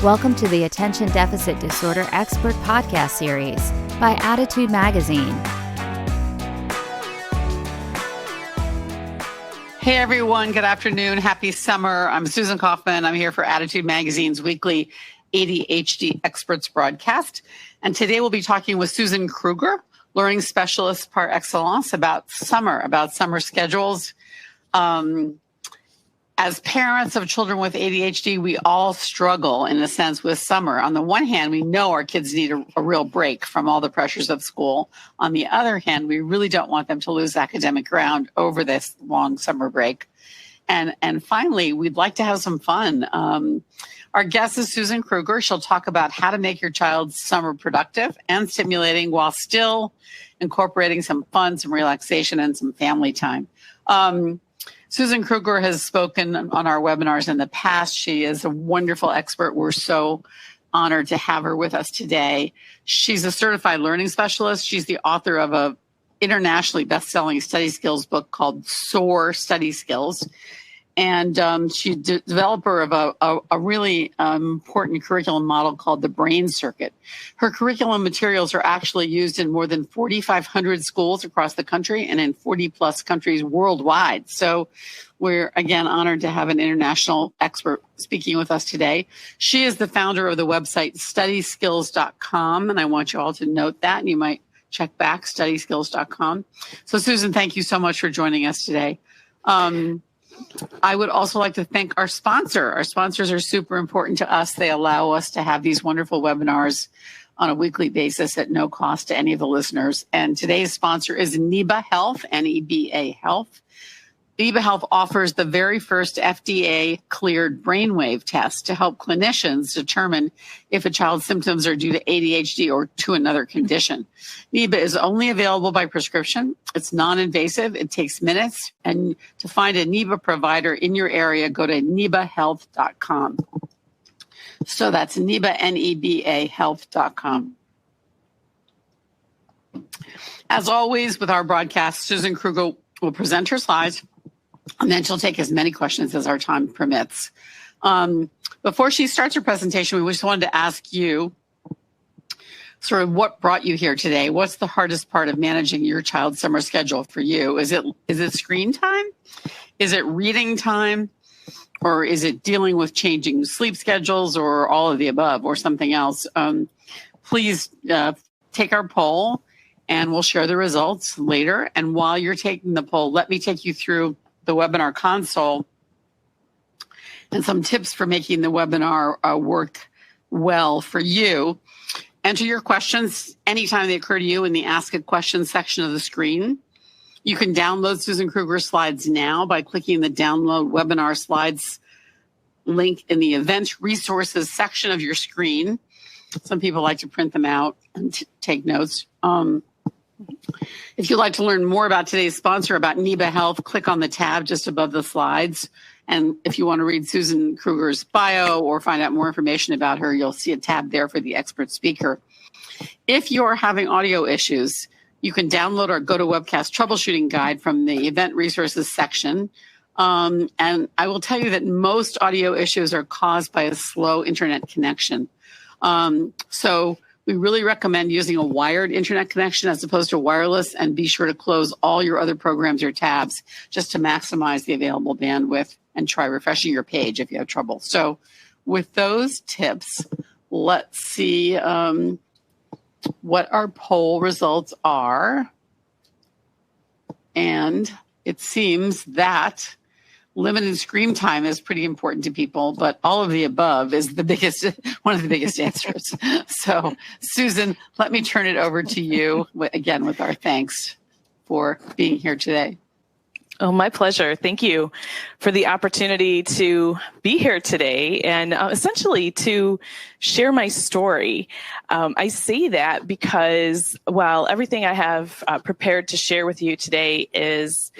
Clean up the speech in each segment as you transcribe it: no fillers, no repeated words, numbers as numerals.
Welcome to the Attention Deficit Disorder Expert Podcast Series by Attitude Magazine. Hey everyone, good afternoon. Happy summer. I'm Susan Kaufman. I'm here for Attitude Magazine's weekly ADHD Experts broadcast. And today we'll be talking with Susan Kruger, learning specialist par excellence, about summer schedules. As parents of children with ADHD, we all struggle in a sense with summer. On the one hand, we know our kids need a real break from all the pressures of school. On the other hand, we really don't want them to lose academic ground over this long summer break. And finally, we'd like to have some fun. Our guest is Susan Kruger. She'll talk about how to make your child's summer productive and stimulating while still incorporating some fun, some relaxation, and some family time. Susan Kruger has spoken on our webinars in the past. She is a wonderful expert. We're so honored to have her with us today. She's a certified learning specialist. She's the author of a internationally best-selling study skills book called SOAR Study Skills. And she's developer of a really important curriculum model called the Brain Circuit. Her curriculum materials are actually used in more than 4,500 schools across the country and in 40 plus countries worldwide. So we're, again, honored to have an international expert speaking with us today. She is the founder of the website studyskills.com. And I want you all to note that, and you might check back studyskills.com. So Susan, thank you so much for joining us today. I would also like to thank our sponsor. Our sponsors are super important to us. They allow us to have these wonderful webinars on a weekly basis at no cost to any of the listeners. And today's sponsor is NEBA Health, N-E-B-A Health. NEBA Health offers the very first FDA-cleared brainwave test to help clinicians determine if a child's symptoms are due to ADHD or to another condition. NEBA is only available by prescription. It's non-invasive. It takes minutes. And to find a NEBA provider in your area, go to nebahealth.com. So that's NEBA, N-E-B-A health.com. As always, with our broadcast, Susan Kruger will present her slides, and then she'll take as many questions as our time permits. Before she starts her presentation, we just wanted to ask you sort of what brought you here today. What's the hardest part of managing your child's summer schedule for you? Is it screen time? Is it reading time? Or is it dealing with changing sleep schedules, or all of the above, or something else? Please take our poll, and we'll share the results later. And while you're taking the poll, let me take you through the webinar console and some tips for making the webinar work well for you. Enter your questions anytime they occur to you in the Ask a Question section of the screen. You can download Susan Kruger slides now by clicking the Download Webinar Slides link in the Event Resources section of your screen. Some people like to print them out and take notes. If you'd like to learn more about today's sponsor, about NEBA Health, click on the tab just above the slides. And if you want to read Susan Kruger's bio or find out more information about her, you'll see a tab there for the expert speaker. If you're having audio issues, you can download our GoToWebcast troubleshooting guide from the Event Resources section. And I will tell you that most audio issues are caused by a slow internet connection. So we really recommend using a wired internet connection as opposed to wireless, and be sure to close all your other programs or tabs just to maximize the available bandwidth, and try refreshing your page if you have trouble. So with those tips, let's see what our poll results are. And it seems that limited screen time is pretty important to people, but all of the above is one of the biggest answers. So, Susan, let me turn it over to you again with our thanks for being here today. Oh, my pleasure. Thank you for the opportunity to be here today and essentially to share my story. I say that because while everything I have prepared to share with you today is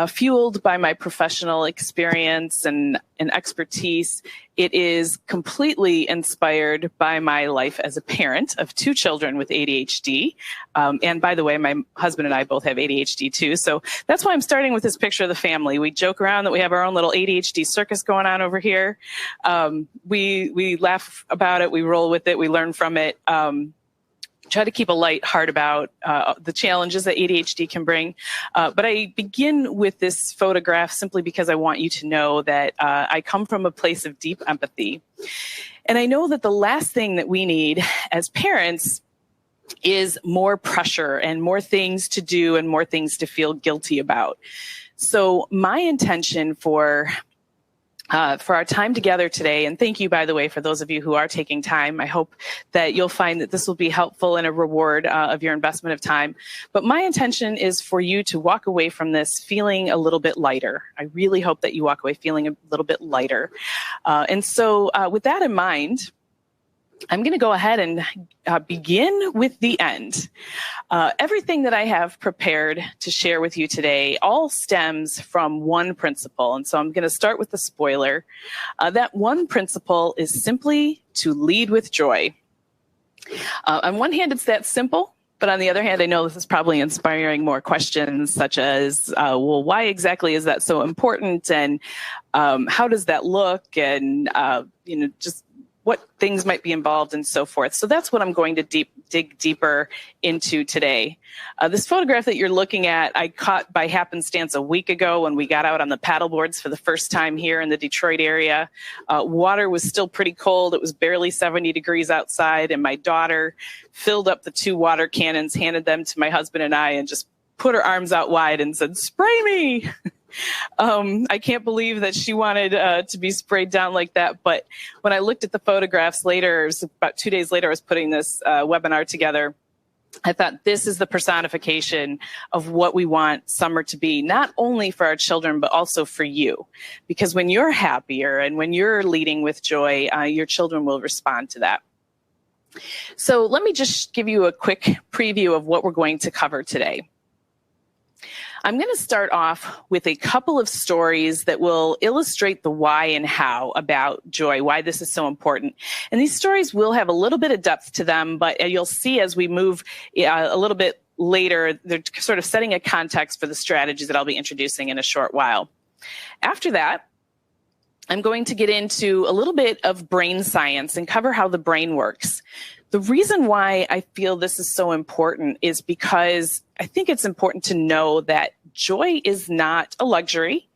fueled by my professional experience and expertise. It is completely inspired by my life as a parent of 2 children with ADHD. And by the way, my husband and I both have ADHD too. So that's why I'm starting with this picture of the family. We joke around that we have our own little ADHD circus going on over here. We laugh about it. We roll with it. We learn from it. Try to keep a light heart about the challenges that ADHD can bring. But I begin with this photograph simply because I want you to know that I come from a place of deep empathy. And I know that the last thing that we need as parents is more pressure and more things to do and more things to feel guilty about. So my intention for our time together today, and thank you, by the way, for those of you who are taking time. I hope that you'll find that this will be helpful and a reward of your investment of time. But my intention is for you to walk away from this feeling a little bit lighter. I really hope that you walk away feeling a little bit lighter. And so with that in mind, I'm going to go ahead and begin with the end. Everything that I have prepared to share with you today all stems from one principle. And so I'm going to start with the spoiler. That one principle is simply to lead with joy. On one hand, it's that simple. But on the other hand, I know this is probably inspiring more questions such as, well, why exactly is that so important? And how does that look? And, just what things might be involved and so forth. So that's what I'm going to dig deeper into today. This photograph that you're looking at, I caught by happenstance a week ago when we got out on the paddle boards for the first time here in the Detroit area. Water was still pretty cold. It was barely 70 degrees outside, and my daughter filled up the 2 water cannons, handed them to my husband and I, and just put her arms out wide and said, "Spray me." I can't believe that she wanted to be sprayed down like that. But when I looked at the photographs later, it was about 2 days later, I was putting this webinar together. I thought this is the personification of what we want summer to be, not only for our children, but also for you. Because when you're happier and when you're leading with joy, your children will respond to that. So let me just give you a quick preview of what we're going to cover today. I'm going to start off with a couple of stories that will illustrate the why and how about joy, why this is so important. And these stories will have a little bit of depth to them, but you'll see as we move a little bit later, they're sort of setting a context for the strategies that I'll be introducing in a short while. After that, I'm going to get into a little bit of brain science and cover how the brain works. The reason why I feel this is so important is because I think it's important to know that joy is not a luxury.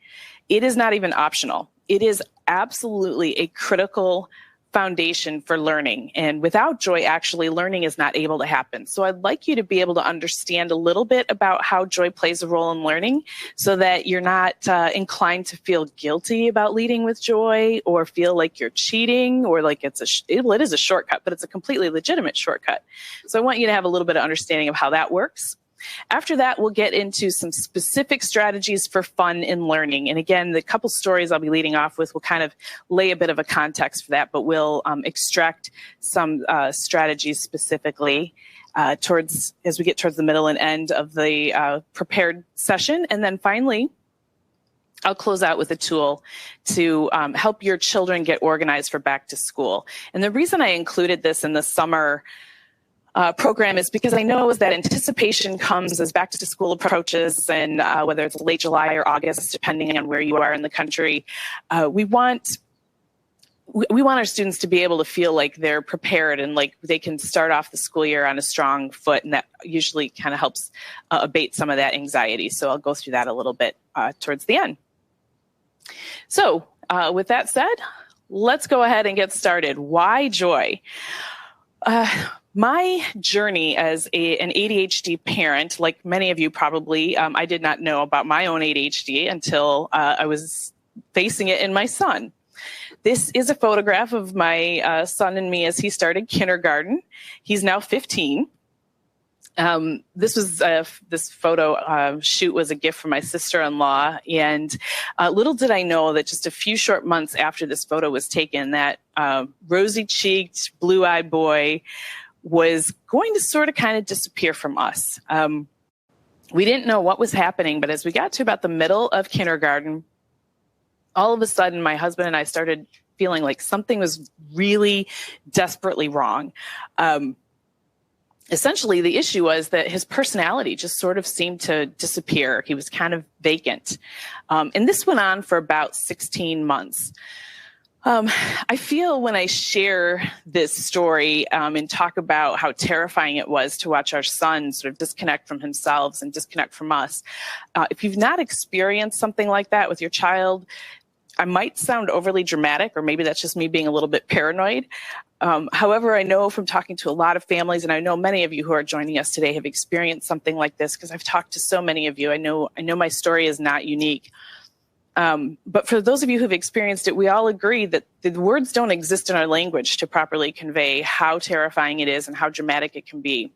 It is not even optional. It is absolutely a critical foundation for learning. And without joy, actually, learning is not able to happen. So I'd like you to be able to understand a little bit about how joy plays a role in learning so that you're not inclined to feel guilty about leading with joy or feel like you're cheating or like it is a shortcut, but it's a completely legitimate shortcut. So I want you to have a little bit of understanding of how that works. After that, we'll get into some specific strategies for fun in learning. And again, the couple stories I'll be leading off with will kind of lay a bit of a context for that, but we'll extract some strategies specifically as we get towards the middle and end of the prepared session. And then finally, I'll close out with a tool to help your children get organized for back to school. And the reason I included this in the summer program is because I know that anticipation comes as back to school approaches, and whether it's late July or August, depending on where you are in the country, we want our students to be able to feel like they're prepared and like they can start off the school year on a strong foot, and that usually kind of helps abate some of that anxiety. So I'll go through that a little bit towards the end. So with that said, let's go ahead and get started. Why joy? My journey as an ADHD parent, like many of you probably, I did not know about my own ADHD until I was facing it in my son. This is a photograph of my son and me as he started kindergarten. He's now 15. This photo shoot was a gift from my sister-in-law, and little did I know that just a few short months after this photo was taken, that rosy-cheeked, blue-eyed boy was going to sort of kind of disappear from us. We didn't know what was happening, but as we got to about the middle of kindergarten, all of a sudden, my husband and I started feeling like something was really desperately wrong. Essentially, the issue was that his personality just sort of seemed to disappear. He was kind of vacant. And this went on for about 16 months. I feel when I share this story and talk about how terrifying it was to watch our son sort of disconnect from himself and disconnect from us, if you've not experienced something like that with your child, I might sound overly dramatic, or maybe that's just me being a little bit paranoid. However, I know from talking to a lot of families, and I know many of you who are joining us today have experienced something like this because I've talked to so many of you. I know my story is not unique. But for those of you who've experienced it, we all agree that the words don't exist in our language to properly convey how terrifying it is and how dramatic it can be.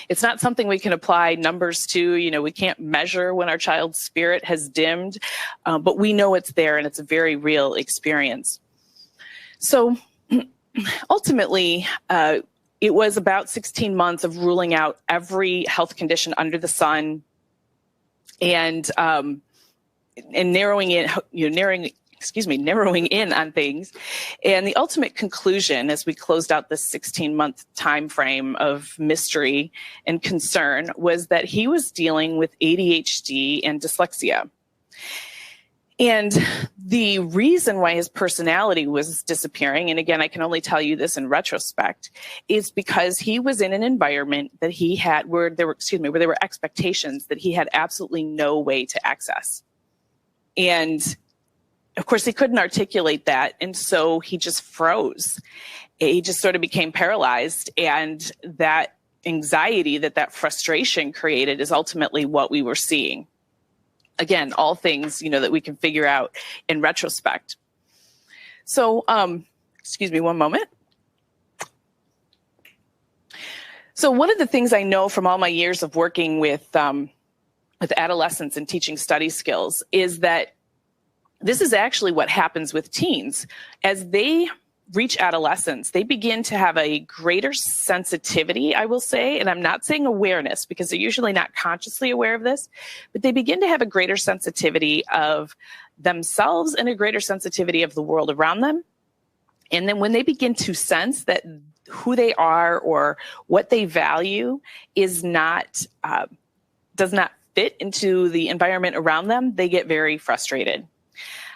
It's not something we can apply numbers to. We can't measure when our child's spirit has dimmed, but we know it's there and it's a very real experience. So ultimately, it was about 16 months of ruling out every health condition under the sun and narrowing in on things. And the ultimate conclusion, as we closed out this 16-month time frame of mystery and concern, was that he was dealing with ADHD and dyslexia. And the reason why his personality was disappearing, and again, I can only tell you this in retrospect, is because he was in an environment that he had where there were expectations that he had absolutely no way to access. And of course, he couldn't articulate that. And so he just froze. He just sort of became paralyzed. And that anxiety, that frustration created is ultimately what we were seeing. Again, all things, that we can figure out in retrospect. So, excuse me one moment. So one of the things I know from all my years of working with adolescents and teaching study skills is that this is actually what happens with teens. As they reach adolescence, they begin to have a greater sensitivity, I will say, and I'm not saying awareness because they're usually not consciously aware of this, but they begin to have a greater sensitivity of themselves and a greater sensitivity of the world around them. And then when they begin to sense that who they are or what they value is not, does not fit into the environment around them, they get very frustrated.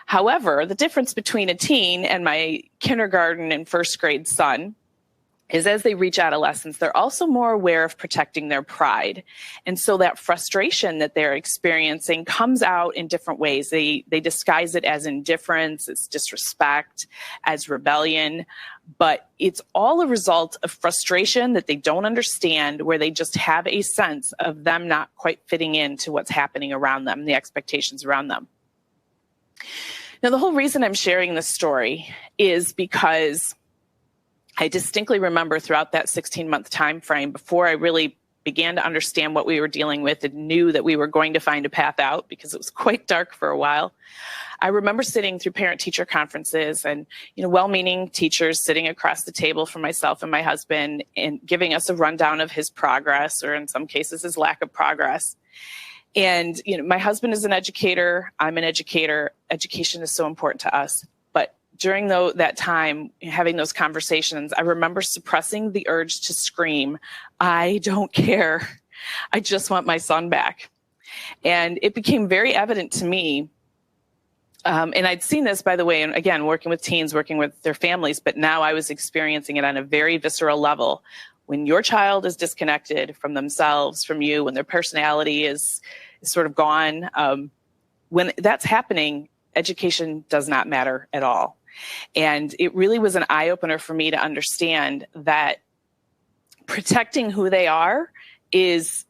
However, the difference between a teen and my kindergarten and first grade son is as they reach adolescence, they're also more aware of protecting their pride. And so that frustration that they're experiencing comes out in different ways. They disguise it as indifference, as disrespect, as rebellion, but it's all a result of frustration that they don't understand, where they just have a sense of them not quite fitting into what's happening around them, the expectations around them. Now, the whole reason I'm sharing this story is because I distinctly remember throughout that 16-month time frame, before I really began to understand what we were dealing with and knew that we were going to find a path out, because it was quite dark for a while, I remember sitting through parent-teacher conferences and, well-meaning teachers sitting across the table from myself and my husband and giving us a rundown of his progress, or in some cases, his lack of progress. And, my husband is an educator. I'm an educator. Education is so important to us. But during that time, having those conversations, I remember suppressing the urge to scream, "I don't care. I just want my son back." And it became very evident to me. And I'd seen this, by the way, and again, working with teens, working with their families, but now I was experiencing it on a very visceral level. When your child is disconnected from themselves, from you, when their personality is sort of gone, when that's happening, education does not matter at all. And it really was an eye-opener for me to understand that protecting who they are is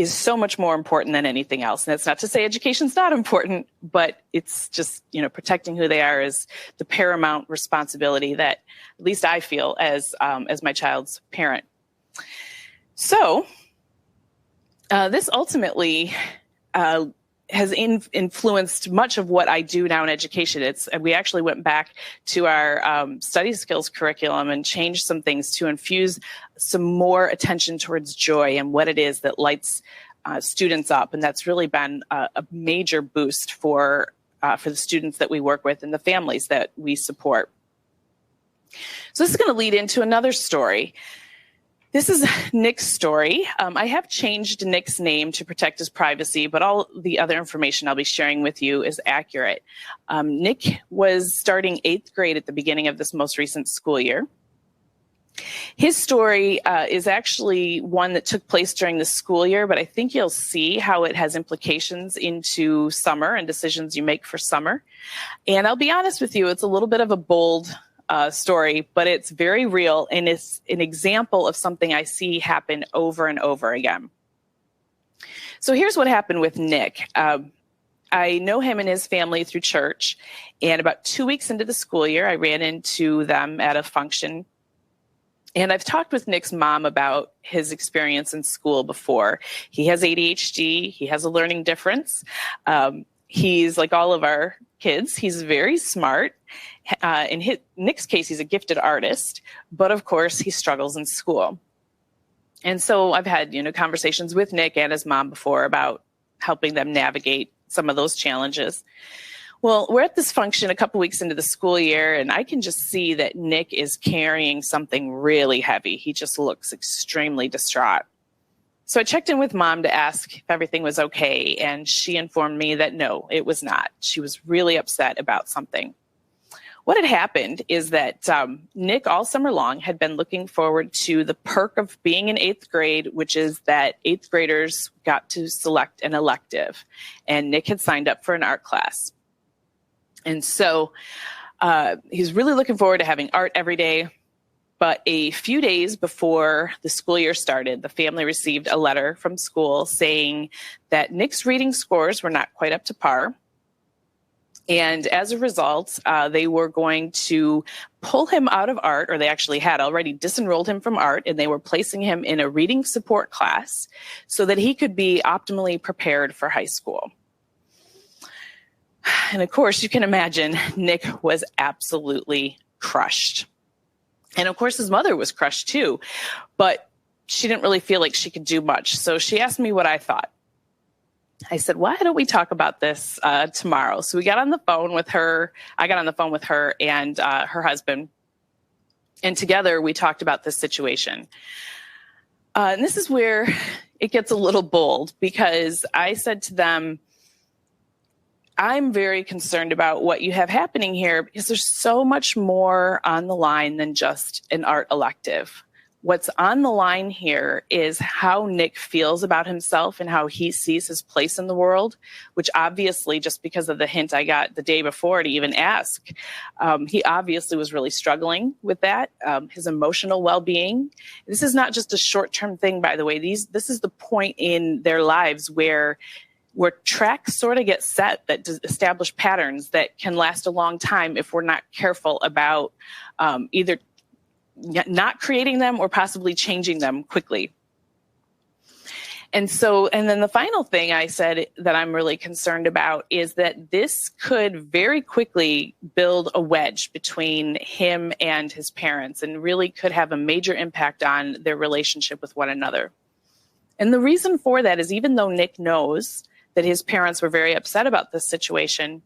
so much more important than anything else. And that's not to say education's not important, but it's just, protecting who they are is the paramount responsibility that at least I feel as my child's parent. So this ultimately has influenced much of what I do now in education. We actually went back to our study skills curriculum and changed some things to infuse some more attention towards joy and what it is that lights students up, and that's really been a major boost for the students that we work with and the families that we support. So this is going to lead into another story. This is Nick's story. I have changed Nick's name to protect his privacy, but all the other information I'll be sharing with you is accurate. Nick was starting 8th grade at the beginning of this most recent school year. His story is actually one that took place during the school year, but I think you'll see how it has implications into summer and decisions you make for summer. And I'll be honest with you, it's a little bit of a bold story, but it's very real, and it's an example of something I see happen over and over again. So here's what happened with Nick. I know him and his family through church, and about 2 weeks into the school year, I ran into them at a function. And I've talked with Nick's mom about his experience in school before. He has ADHD. He has a learning difference. He's like all of our kids. He's very smart. In Nick's case, he's a gifted artist, but of course he struggles in school. And so I've had, conversations with Nick and his mom before about helping them navigate some of those challenges. Well, we're at this function a couple weeks into the school year, and I can just see that Nick is carrying something really heavy. He just looks extremely distraught. So I checked in with mom to ask if everything was okay, and she informed me that no, it was not. She was really upset about something. What had happened is that Nick all summer long had been looking forward to the perk of being in 8th grade, which is that 8th graders got to select an elective, and Nick had signed up for an art class. And so he's really looking forward to having art every day. But a few days before the school year started, the family received a letter from school saying that Nick's reading scores were not quite up to par. And as a result, they were going to pull him out of art, or they actually had already disenrolled him from art, and they were placing him in a reading support class so that he could be optimally prepared for high school. And of course, you can imagine Nick was absolutely crushed. And of course, his mother was crushed too, but she didn't really feel like she could do much. So she asked me what I thought. I said, why don't we talk about this tomorrow? So we got on the phone with her. I got on the phone with her and her husband. And together we talked about this situation. And this is where it gets a little bold, because I said to them, I'm very concerned about what you have happening here, because there's so much more on the line than just an art elective. What's on the line here is how Nick feels about himself and how he sees his place in the world, which obviously, just because of the hint I got the day before to even ask, he obviously was really struggling with that, his emotional well-being. This is not just a short-term thing, by the way. This is the point in their lives where tracks sort of get set that establish patterns that can last a long time if we're not careful about either not creating them or possibly changing them quickly. And then the final thing I said that I'm really concerned about is that this could very quickly build a wedge between him and his parents, and really could have a major impact on their relationship with one another. And the reason for that is, even though Nick knows that his parents were very upset about this situation,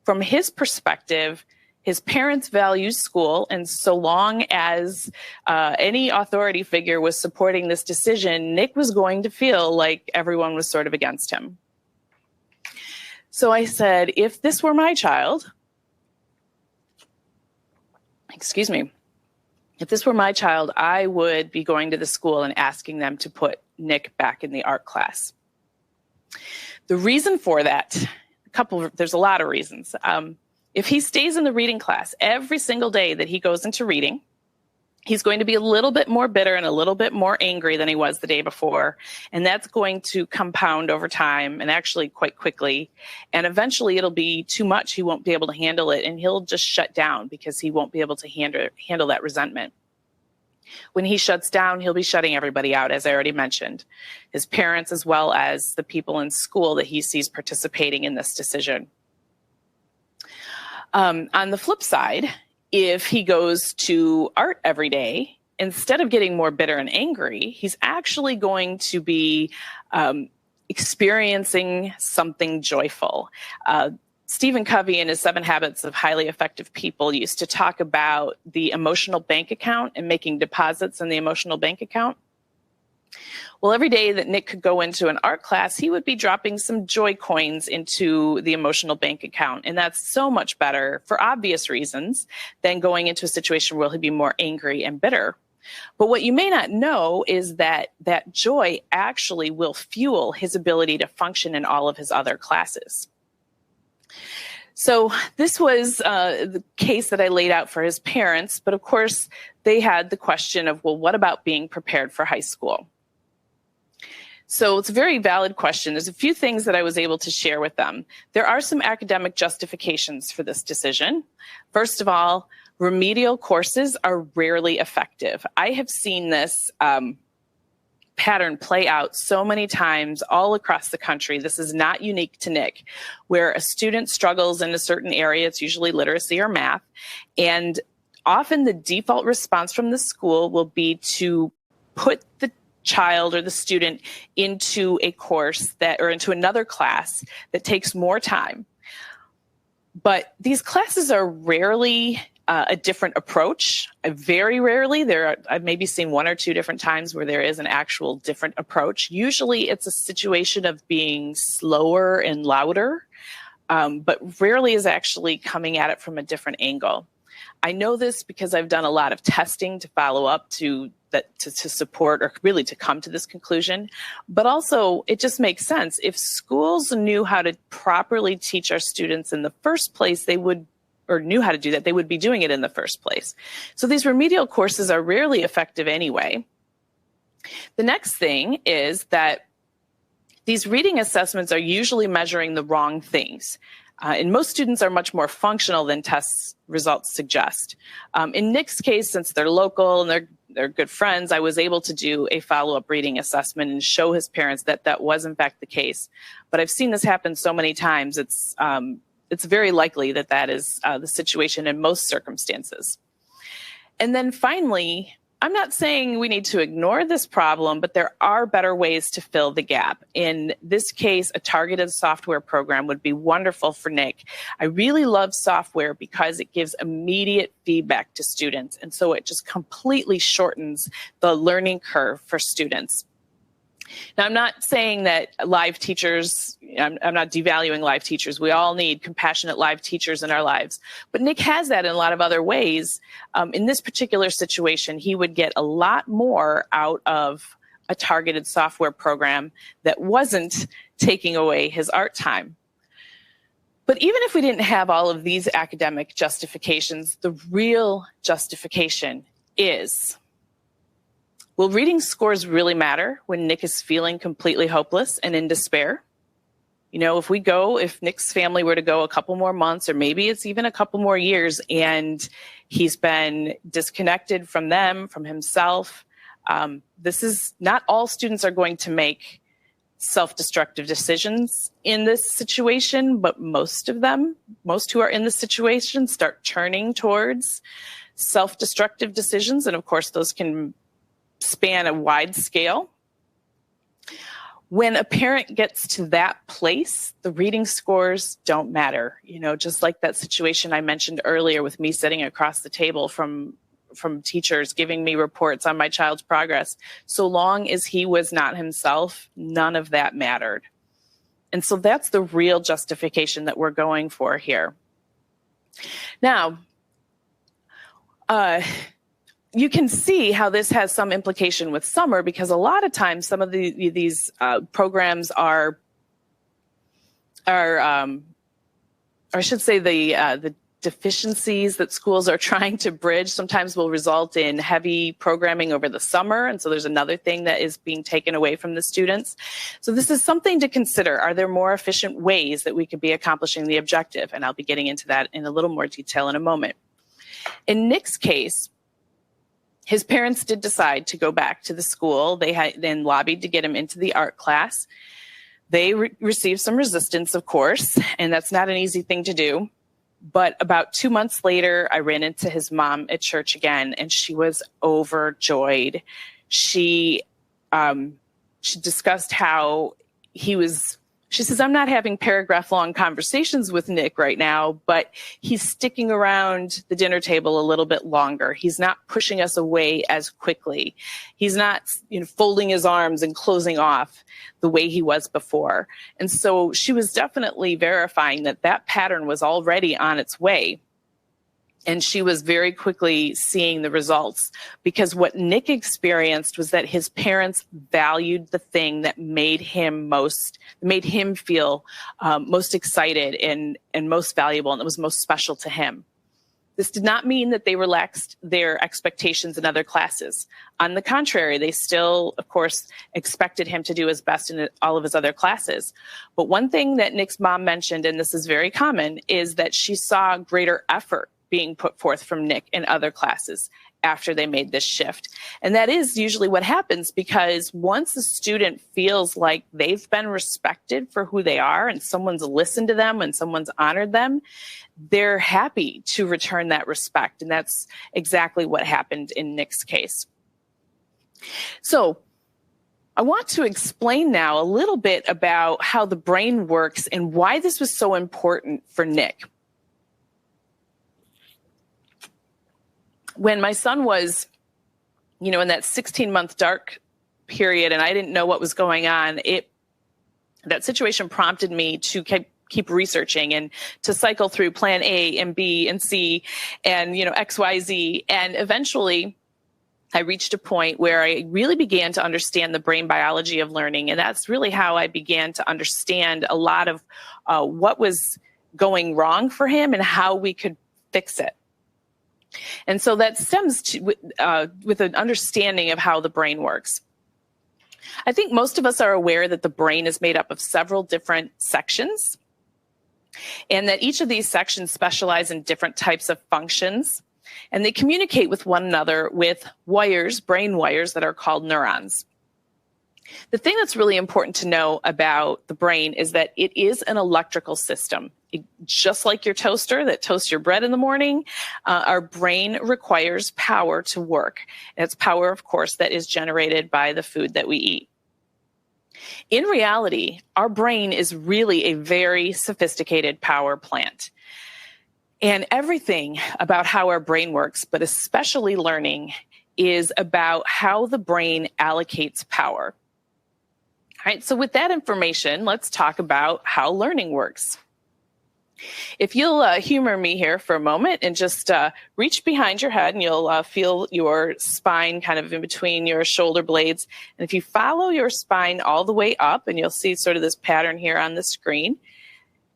from his perspective, his parents value school, and so long as any authority figure was supporting this decision, Nick was going to feel like everyone was sort of against him. So I said, if this were my child, if this were my child, I would be going to the school and asking them to put Nick back in the art class. The reason for that, there's a lot of reasons. If he stays in the reading class every single day that he goes into reading, he's going to be a little bit more bitter and a little bit more angry than he was the day before. And that's going to compound over time, and actually quite quickly. And eventually it'll be too much. He won't be able to handle it, and he'll just shut down because he won't be able to handle that resentment. When he shuts down, he'll be shutting everybody out, as I already mentioned, his parents as well as the people in school that he sees participating in this decision. On the flip side, if he goes to art every day, instead of getting more bitter and angry, he's actually going to be experiencing something joyful. Stephen Covey in his 7 Habits of Highly Effective People used to talk about the emotional bank account and making deposits in the emotional bank account. Well, every day that Nick could go into an art class, he would be dropping some joy coins into the emotional bank account. And that's so much better, for obvious reasons, than going into a situation where he'd be more angry and bitter. But what you may not know is that that joy actually will fuel his ability to function in all of his other classes. So this was the case that I laid out for his parents. But of course, they had the question of, well, what about being prepared for high school? So it's a very valid question. There's a few things that I was able to share with them. There are some academic justifications for this decision. First of all, remedial courses are rarely effective. I have seen this pattern play out so many times all across the country. This is not unique to Nick, where a student struggles in a certain area. It's usually literacy or math. And often the default response from the school will be to put the child or the student into a course or into another class that takes more time. But these classes are rarely a different approach. Very rarely. I've maybe seen 1 or 2 different times where there is an actual different approach. Usually it's a situation of being slower and louder, but rarely is actually coming at it from a different angle. I know this because I've done a lot of testing to follow up to support or really to come to this conclusion. But also, it just makes sense. If schools knew how to properly teach our students in the first place, knew how to do that, they would be doing it in the first place. So these remedial courses are rarely effective anyway. The next thing is that these reading assessments are usually measuring the wrong things. And most students are much more functional than test results suggest. In Nick's case, since they're local and they're good friends, I was able to do a follow-up reading assessment and show his parents that that was in fact the case. But I've seen this happen so many times, it's very likely that that is the situation in most circumstances. And then finally, I'm not saying we need to ignore this problem, but there are better ways to fill the gap. In this case, a targeted software program would be wonderful for Nick. I really love software because it gives immediate feedback to students. And so it just completely shortens the learning curve for students. Now, I'm not saying that live teachers, I'm not devaluing live teachers. We all need compassionate live teachers in our lives. But Nick has that in a lot of other ways. In this particular situation, he would get a lot more out of a targeted software program that wasn't taking away his art time. But even if we didn't have all of these academic justifications, the real justification is, will reading scores really matter when Nick is feeling completely hopeless and in despair? You know, if Nick's family were to go a couple more months, or maybe it's even a couple more years, and he's been disconnected from them, from himself, this is not all students are going to make self-destructive decisions in this situation, but most who are in this situation start turning towards self-destructive decisions. And of course, those can span a wide scale. When a parent gets to that place, the reading scores don't matter. You know, just like that situation I mentioned earlier with me sitting across the table from teachers giving me reports on my child's progress. So long as he was not himself, none of that mattered. And so that's the real justification that we're going for here. Now, you can see how this has some implication with summer, because a lot of times some of these programs are I should say the deficiencies that schools are trying to bridge sometimes will result in heavy programming over the summer. And so there's another thing that is being taken away from the students. So this is something to consider. Are there more efficient ways that we could be accomplishing the objective? And I'll be getting into that in a little more detail in a moment. In Nick's case, his parents did decide to go back to the school. They had then lobbied to get him into the art class. They received some resistance, of course, and that's not an easy thing to do. But about 2 months later, I ran into his mom at church again, and she was overjoyed. She discussed how she says, I'm not having paragraph long conversations with Nick right now, but he's sticking around the dinner table a little bit longer. He's not pushing us away as quickly. He's not, folding his arms and closing off the way he was before. And so she was definitely verifying that pattern was already on its way. And she was very quickly seeing the results, because what Nick experienced was that his parents valued the thing that made him feel most excited and most valuable, and that was most special to him. This did not mean that they relaxed their expectations in other classes. On the contrary, they still, of course, expected him to do his best in all of his other classes. But one thing that Nick's mom mentioned, and this is very common, is that she saw greater effort being put forth from Nick in other classes after they made this shift. And that is usually what happens, because once a student feels like they've been respected for who they are and someone's listened to them and someone's honored them, they're happy to return that respect. And that's exactly what happened in Nick's case. So I want to explain now a little bit about how the brain works and why this was so important for Nick. When my son was, in that 16-month dark period, and I didn't know what was going on, that situation prompted me to keep researching and to cycle through plan A and B and C and, X, Y, Z. And eventually I reached a point where I really began to understand the brain biology of learning. And that's really how I began to understand a lot of what was going wrong for him and how we could fix it. And so that stems with an understanding of how the brain works. I think most of us are aware that the brain is made up of several different sections, and that each of these sections specialize in different types of functions, and they communicate with one another with wires, brain wires, that are called neurons. The thing that's really important to know about the brain is that it is an electrical system. Just like your toaster that toasts your bread in the morning, our brain requires power to work. And it's power, of course, that is generated by the food that we eat. In reality, our brain is really a very sophisticated power plant. And everything about how our brain works, but especially learning, is about how the brain allocates power. All right, so with that information, let's talk about how learning works. If you'll humor me here for a moment and just reach behind your head, and you'll feel your spine kind of in between your shoulder blades. And if you follow your spine all the way up, and you'll see sort of this pattern here on the screen,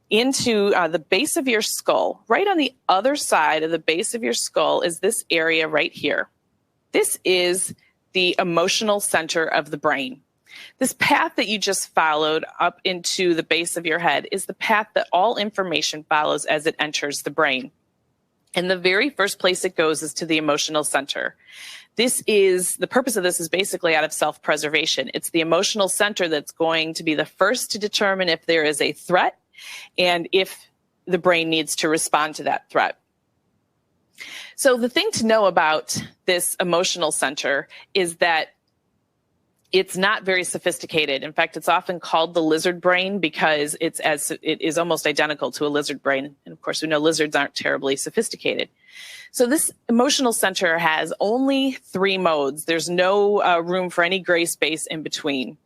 into the base of your skull, right on the other side of the base of your skull is this area right here. This is the emotional center of the brain. This path that you just followed up into the base of your head is the path that all information follows as it enters the brain. And the very first place it goes is to the emotional center. The purpose of this is basically out of self-preservation. It's the emotional center that's going to be the first to determine if there is a threat and if the brain needs to respond to that threat. So the thing to know about this emotional center is that it's not very sophisticated. In fact, it's often called the lizard brain because it is almost identical to a lizard brain. And of course, we know lizards aren't terribly sophisticated. So this emotional center has only 3 modes. There's no room for any gray space in between.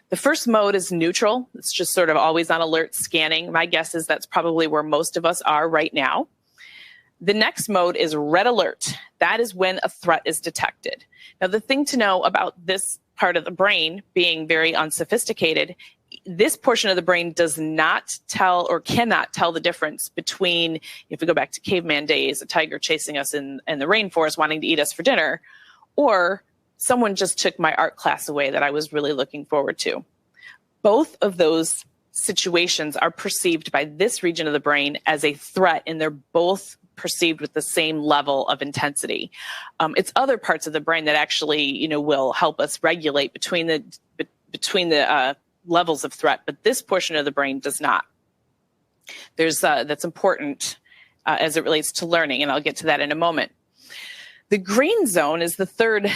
The first mode is neutral. It's just sort of always on alert scanning. My guess is that's probably where most of us are right now. The next mode is red alert. That is when a threat is detected. Now, the thing to know about this part of the brain being very unsophisticated, this portion of the brain does not tell or cannot tell the difference between, if we go back to caveman days, a tiger chasing us in the rainforest wanting to eat us for dinner, or someone just took my art class away that I was really looking forward to. Both of those situations are perceived by this region of the brain as a threat, and they're both perceived with the same level of intensity. It's other parts of the brain that actually, will help us regulate between the levels of threat, but this portion of the brain does not. That's important as it relates to learning, and I'll get to that in a moment. The green zone is the third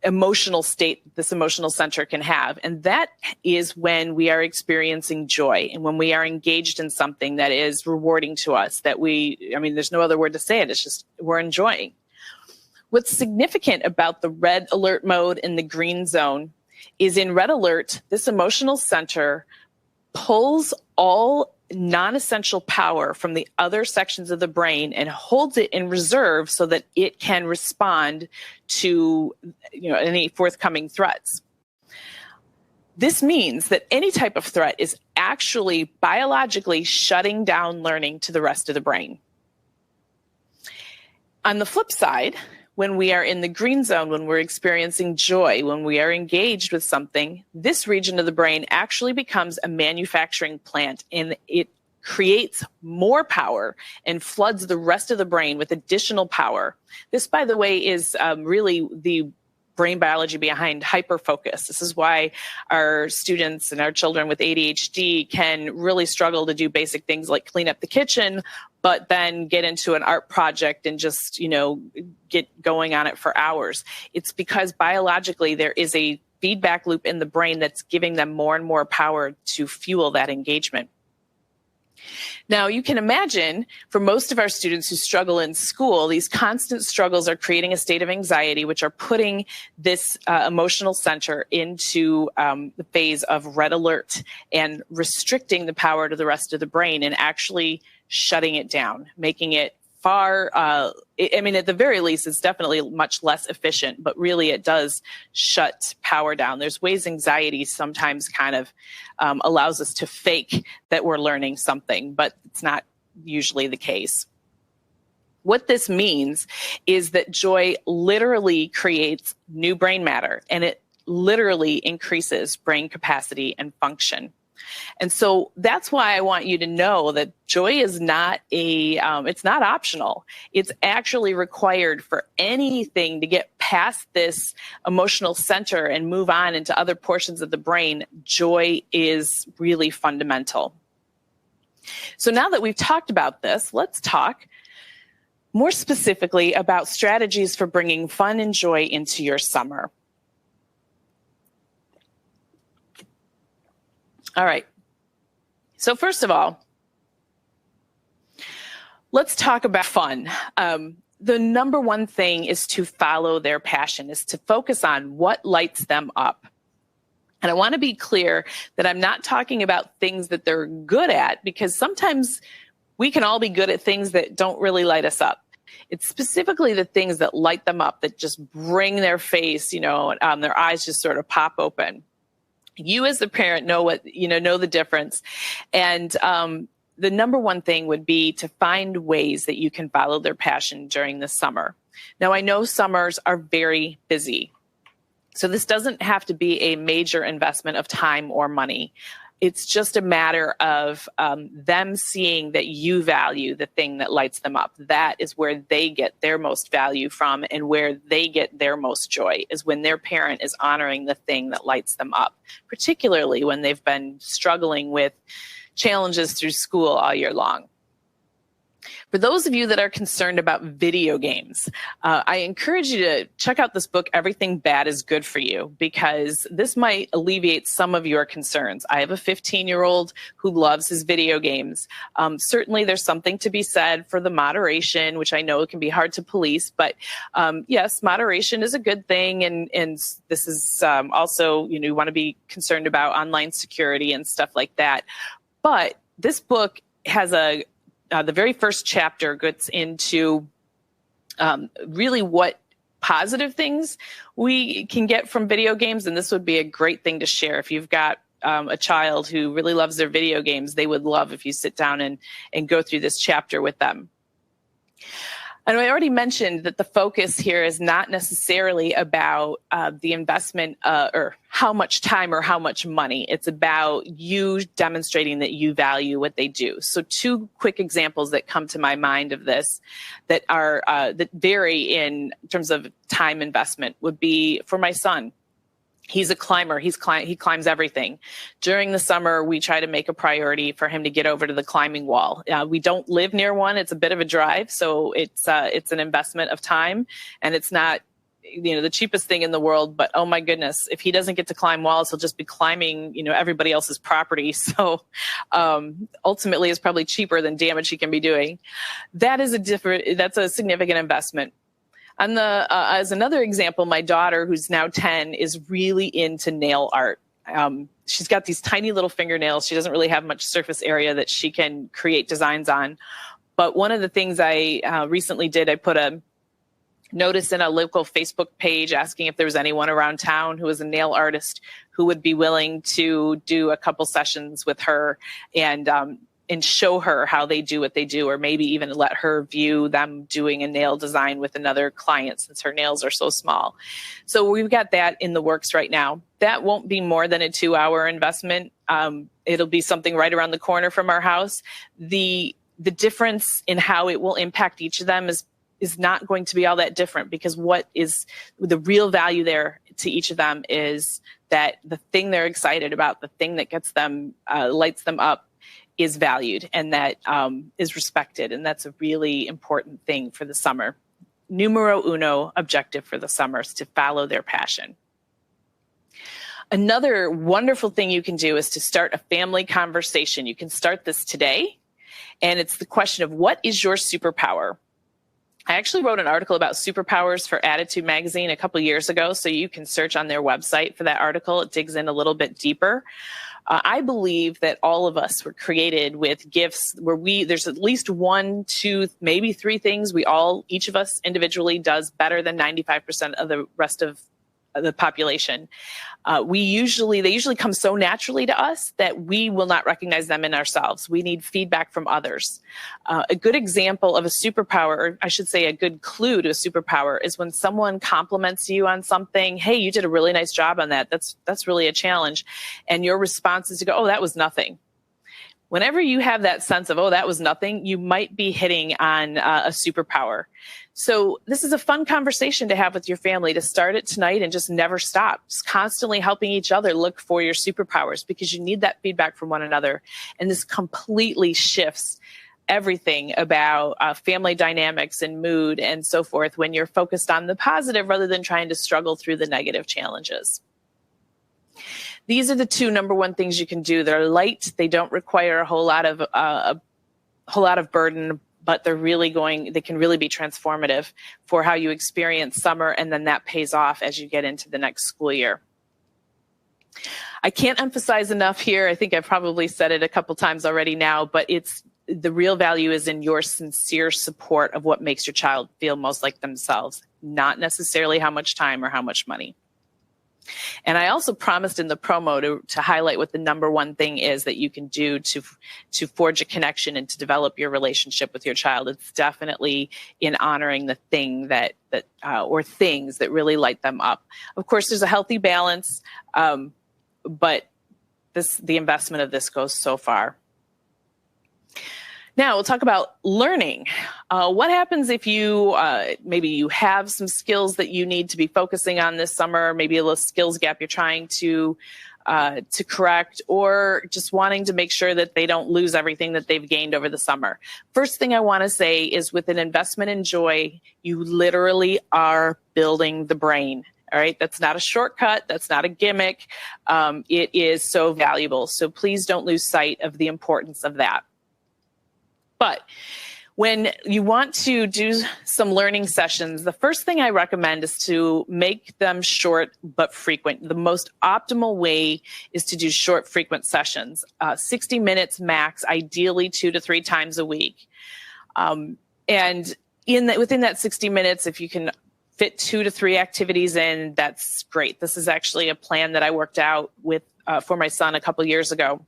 emotional state this emotional center can have. And that is when we are experiencing joy and when we are engaged in something that is rewarding to us, that there's no other word to say it. It's just we're enjoying. What's significant about the red alert mode and the green zone is in red alert, this emotional center pulls all non-essential power from the other sections of the brain and holds it in reserve so that it can respond to any forthcoming threats. This means that any type of threat is actually biologically shutting down learning to the rest of the brain. On the flip side, when we are in the green zone, when we're experiencing joy, when we are engaged with something, this region of the brain actually becomes a manufacturing plant, and it creates more power and floods the rest of the brain with additional power. This, by the way, is really the brain biology behind hyperfocus. This is why our students and our children with ADHD can really struggle to do basic things like clean up the kitchen, but then get into an art project and just, get going on it for hours. It's because biologically there is a feedback loop in the brain that's giving them more and more power to fuel that engagement. Now, you can imagine for most of our students who struggle in school, these constant struggles are creating a state of anxiety, which are putting this emotional center into the phase of red alert and restricting the power to the rest of the brain and actually shutting it down, making it at the very least, it's definitely much less efficient, but really it does shut power down. There's ways anxiety sometimes kind of allows us to fake that we're learning something, but it's not usually the case. What this means is that joy literally creates new brain matter, and it literally increases brain capacity and function. And so that's why I want you to know that joy is not it's not optional. It's actually required for anything to get past this emotional center and move on into other portions of the brain. Joy is really fundamental. So now that we've talked about this, let's talk more specifically about strategies for bringing fun and joy into your summer. All right. So first of all, let's talk about fun. The number one thing is to follow their passion, is to focus on what lights them up. And I want to be clear that I'm not talking about things that they're good at, because sometimes we can all be good at things that don't really light us up. It's specifically the things that light them up, that just bring their face, their eyes just sort of pop open. You as the parent know the difference. And the number one thing would be to find ways that you can follow their passion during the summer. Now, I know summers are very busy, so this doesn't have to be a major investment of time or money. It's just a matter of them seeing that you value the thing that lights them up. That is where they get their most value from, and where they get their most joy is when their parent is honoring the thing that lights them up, particularly when they've been struggling with challenges through school all year long. For those of you that are concerned about video games, I encourage you to check out this book, Everything Bad is Good for You, because this might alleviate some of your concerns. I have a 15-year-old who loves his video games. Certainly there's something to be said for the moderation, which I know it can be hard to police, but yes, moderation is a good thing. And this is also, you want to be concerned about online security and stuff like that. But this book has the very first chapter gets into really what positive things we can get from video games. And this would be a great thing to share. If you've got a child who really loves their video games, they would love if you sit down and go through this chapter with them. And I already mentioned that the focus here is not necessarily about the investment or how much time or how much money. It's about you demonstrating that you value what they do. So two quick examples that come to my mind of this that are that vary in terms of time investment would be for my son. He's a climber. He climbs everything. During the summer, we try to make a priority for him to get over to the climbing wall. We don't live near one. It's a bit of a drive, so it's an investment of time, and it's not the cheapest thing in the world, but oh my goodness, if he doesn't get to climb walls, he'll just be climbing, everybody else's property. So ultimately it's probably cheaper than damage he can be doing. That's a significant investment. As another example, my daughter, who's now 10, is really into nail art. She's got these tiny little fingernails. She doesn't really have much surface area that she can create designs on. But one of the things I recently did, I put a notice in a local Facebook page asking if there was anyone around town who was a nail artist who would be willing to do a couple sessions with her and show her how they do what they do, or maybe even let her view them doing a nail design with another client since her nails are so small. So we've got that in the works right now. That won't be more than a 2-hour investment. It'll be something right around the corner from our house. The difference in how it will impact each of them is not going to be all that different, because what is the real value there to each of them is that the thing they're excited about, the thing that gets them, lights them up, is valued and that is respected. And that's a really important thing for the summer. Numero uno objective for the summer is to follow their passion. Another wonderful thing you can do is to start a family conversation. You can start this today, and it's the question of, what is your superpower? I actually wrote an article about superpowers for Attitude Magazine a couple years ago, so you can search on their website for that article. It digs in a little bit deeper. I believe that all of us were created with gifts where there's at least 1, 2, maybe 3 things each of us individually does better than 95% of the rest of the population. They usually come so naturally to us that we will not recognize them in ourselves. We need feedback from others. A good example of a superpower, or I should say a good clue to a superpower, is when someone compliments you on something. Hey, you did a really nice job on that. That's really a challenge. And your response is to go, oh, that was nothing. Whenever you have that sense of, oh, that was nothing, you might be hitting on a superpower. So this is a fun conversation to have with your family, to start it tonight and just never stop. Just constantly helping each other look for your superpowers, because you need that feedback from one another. And this completely shifts everything about family dynamics and mood and so forth when you're focused on the positive rather than trying to struggle through the negative challenges. These are the 2 number 1 things you can do. They're light. They don't require a whole lot of burden, but they can really be transformative for how you experience summer, and then that pays off as you get into the next school year. I can't emphasize enough here. I think I've probably said it a couple times already now, but the real value is in your sincere support of what makes your child feel most like themselves, not necessarily how much time or how much money. And I also promised in the promo to highlight what the number 1 thing is that you can do to forge a connection and to develop your relationship with your child. It's definitely in honoring the thing or things that really light them up. Of course, there's a healthy balance, but the investment of this goes so far. Now we'll talk about learning. What happens if maybe you have some skills that you need to be focusing on this summer, maybe a little skills gap you're trying to correct, or just wanting to make sure that they don't lose everything that they've gained over the summer. First thing I want to say is, with an investment in joy, you literally are building the brain. All right. That's not a shortcut. That's not a gimmick. It is so valuable. So please don't lose sight of the importance of that. But when you want to do some learning sessions, the first thing I recommend is to make them short but frequent. The most optimal way is to do short, frequent sessions, 60 minutes max, ideally 2 to 3 times a week. And within that 60 minutes, if you can fit 2 to 3 activities in, that's great. This is actually a plan that I worked out for my son a couple years ago.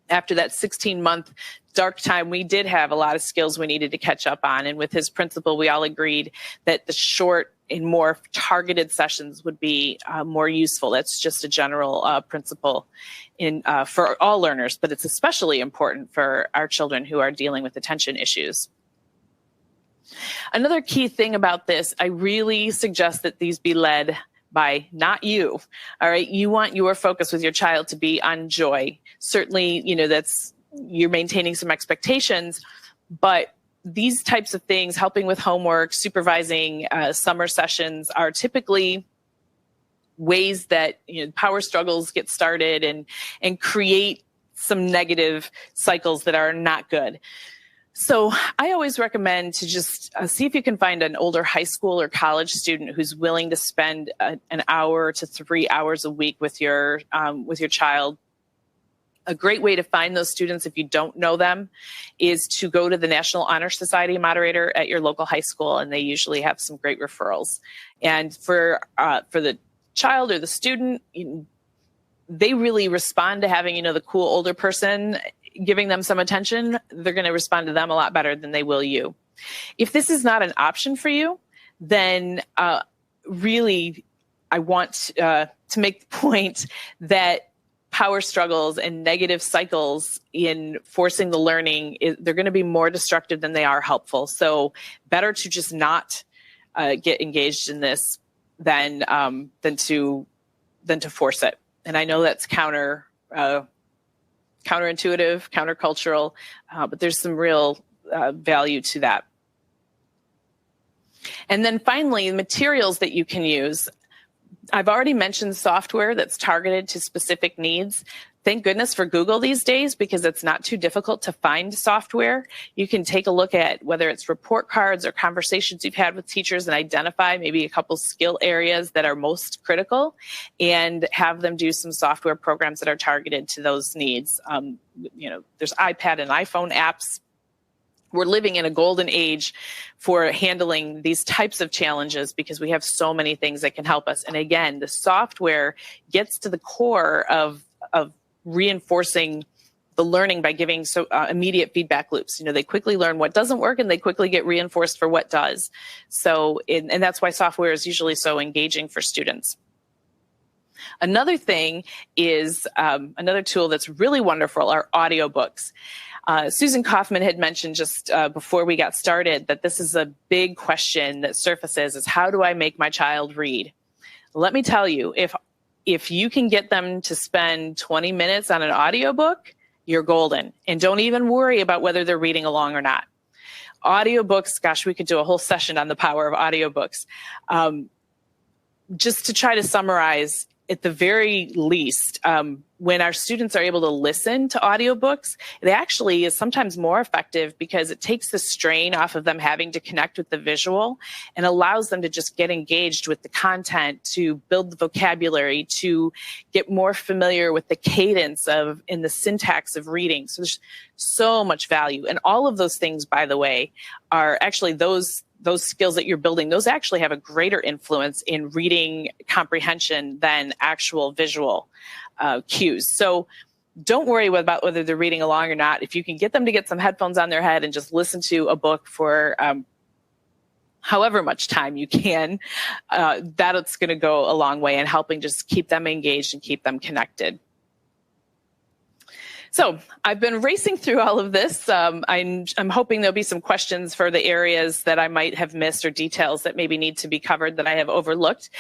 After that 16-month dark time, we did have a lot of skills we needed to catch up on. And with his principal, we all agreed that the short and more targeted sessions would be more useful. That's just a general principle for all learners, but it's especially important for our children who are dealing with attention issues. Another key thing about this, I really suggest that these be led by not you. All right. You want your focus with your child to be on joy. Certainly, you're maintaining some expectations, but these types of things, helping with homework, supervising summer sessions, are typically ways that power struggles get started and create some negative cycles that are not good. So I always recommend to just see if you can find an older high school or college student who's willing to spend an hour to 3 hours a week with your child. A great way to find those students, if you don't know them, is to go to the National Honor Society moderator at your local high school, and they usually have some great referrals. And for the child or the student, they really respond to having the cool older person giving them some attention. They're going to respond to them a lot better than they will you. If this is not an option for you, then really I want to make the point that power struggles and negative cycles in forcing the learning, they're going to be more destructive than they are helpful. So better to just not get engaged in this than to force it. And I know that's counterintuitive, countercultural, but there's some real value to that. And then finally, materials that you can use. I've already mentioned software that's targeted to specific needs. Thank goodness for Google these days, because it's not too difficult to find software. You can take a look at whether it's report cards or conversations you've had with teachers and identify maybe a couple skill areas that are most critical and have them do some software programs that are targeted to those needs. There's iPad and iPhone apps. We're living in a golden age for handling these types of challenges because we have so many things that can help us. And again, the software gets to the core of reinforcing the learning by giving immediate feedback loops. They quickly learn what doesn't work and they quickly get reinforced for what does. So, and that's why software is usually so engaging for students. Another thing is, another tool that's really wonderful are audiobooks. Susan Kaufman had mentioned just before we got started that this is a big question that surfaces, is how do I make my child read? Let me tell you, if you can get them to spend 20 minutes on an audiobook, you're golden. And don't even worry about whether they're reading along or not. Audiobooks, gosh, we could do a whole session on the power of audiobooks. Just to try to summarize, at the very least, when our students are able to listen to audiobooks, it actually is sometimes more effective because it takes the strain off of them having to connect with the visual and allows them to just get engaged with the content, to build the vocabulary, to get more familiar with the cadence of and the syntax of reading. So there's so much value. And all of those things, by the way, are actually those skills that you're building, those actually have a greater influence in reading comprehension than actual visual cues. So don't worry about whether they're reading along or not. If you can get them to get some headphones on their head and just listen to a book for however much time you can, that's going to go a long way in helping just keep them engaged and keep them connected. So I've been racing through all of this. I'm hoping there'll be some questions for the areas that I might have missed or details that maybe need to be covered that I have overlooked.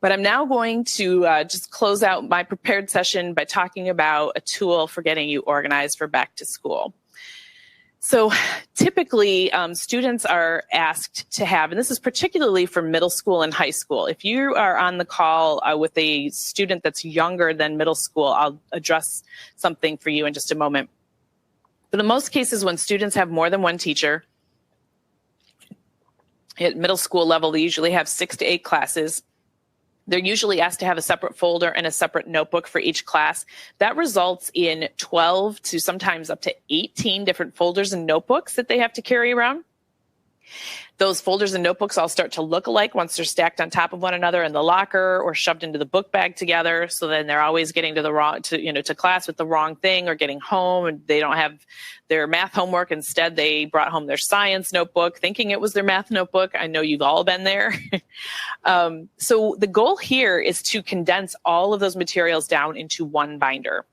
But I'm now going to just close out my prepared session by talking about a tool for getting you organized for back to school. So typically, students are asked to have, and this is particularly for middle school and high school. If you are on the call with a student that's younger than middle school, I'll address something for you in just a moment. But in most cases, when students have more than one teacher, at middle school level, they usually have 6 to 8 classes. They're usually asked to have a separate folder and a separate notebook for each class. That results in 12 to sometimes up to 18 different folders and notebooks that they have to carry around. Those folders and notebooks all start to look alike once they're stacked on top of one another in the locker or shoved into the book bag together. So then they're always getting to class with the wrong thing, or getting home and they don't have their math homework. Instead, they brought home their science notebook thinking it was their math notebook. I know you've all been there. So the goal here is to condense all of those materials down into one binder.